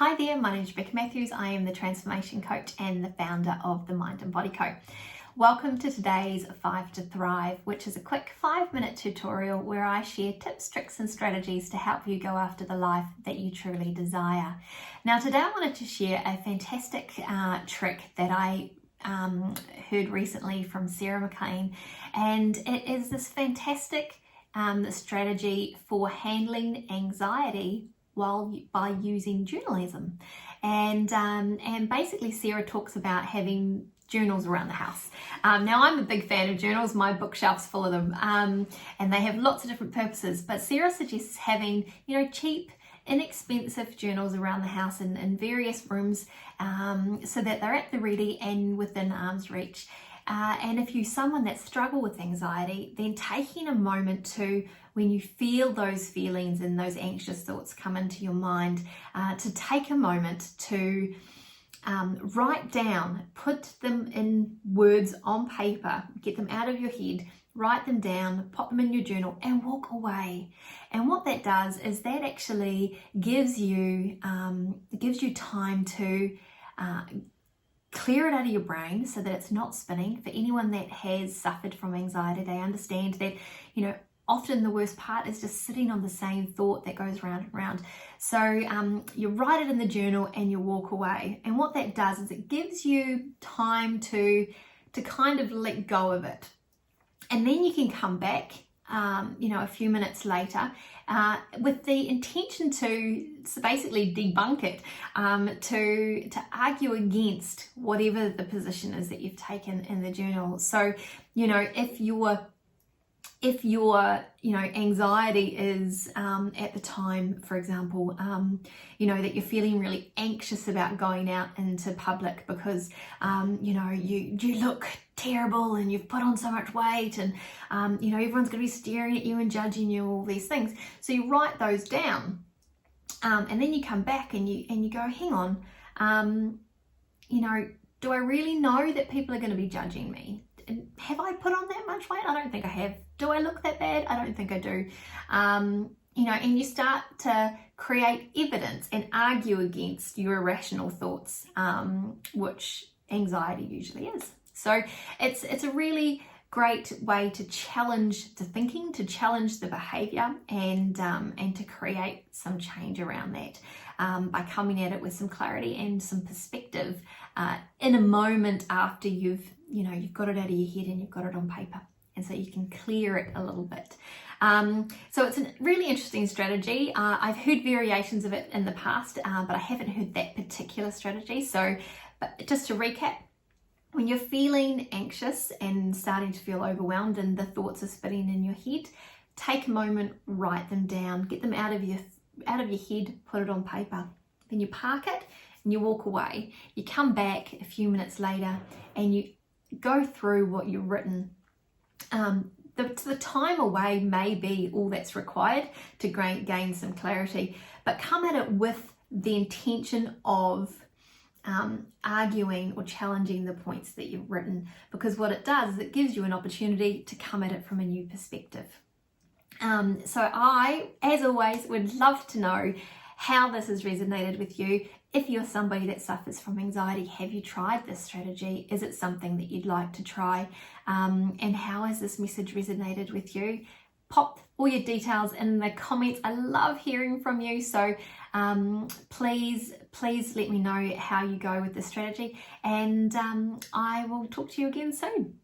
Hi there, my name is Rebecca Matthews. I am the transformation coach and the founder of the Mind and Body Co. Welcome to today's 5 to Thrive, which is a quick 5-minute tutorial where I share tips, tricks and strategies to help you go after the life that you truly desire. Now today I wanted to share a fantastic trick that I heard recently from Sarah McLean, and it is this fantastic strategy for handling anxiety by using journalism. And basically Sarah talks about having journals around the house. Now I'm a big fan of journals, my bookshelf's full of them, and they have lots of different purposes, but Sarah suggests having, cheap, inexpensive journals around the house in various rooms, so that they're at the ready and within arm's reach. And if you're someone that struggles with anxiety, then taking a moment to, when you feel those feelings and those anxious thoughts come into your mind, to take a moment to write down, put them in words on paper, get them out of your head, write them down, pop them in your journal and walk away. And what that does is that actually gives you time to clear it out of your brain so that it's not spinning. For anyone that has suffered from anxiety, they understand that, often the worst part is just sitting on the same thought that goes round and round. So you write it in the journal and you walk away. And what that does is it gives you time to kind of let go of it. And then you can come back, a few minutes later, with the intention to basically debunk it, to argue against whatever the position is that you've taken in the journal. So, if your anxiety is at the time, for example, that you're feeling really anxious about going out into public because you look terrible and you've put on so much weight and everyone's going to be staring at you and judging you, all these things. So you write those down, and then you come back and you go, hang on, do I really know that people are going to be judging me? Have I put on that much weight? I don't think I have. Do I look that bad? I don't think I do. And you start to create evidence and argue against your irrational thoughts, which anxiety usually is. So it's a really great way to challenge the thinking, to challenge the behavior, and to create some change around that, by coming at it with some clarity and some perspective in a moment after you've got it out of your head and you've got it on paper, and so you can clear it a little bit. So it's a really interesting strategy. I've heard variations of it in the past, but I haven't heard that particular strategy. But just to recap, when you're feeling anxious and starting to feel overwhelmed and the thoughts are spinning in your head, take a moment, write them down, get them out of your head, put it on paper. Then you park it and you walk away. You come back a few minutes later and you go through what you've written. The time away may be all that's required to gain some clarity, but come at it with the intention of arguing or challenging the points that you've written, because what it does is it gives you an opportunity to come at it from a new perspective. So I, as always, would love to know how this has resonated with you. If you're somebody that suffers from anxiety, have you tried this strategy? Is it something that you'd like to try? And how has this message resonated with you? Pop all your details in the comments. I love hearing from you. So please let me know how you go with this strategy, and I will talk to you again soon.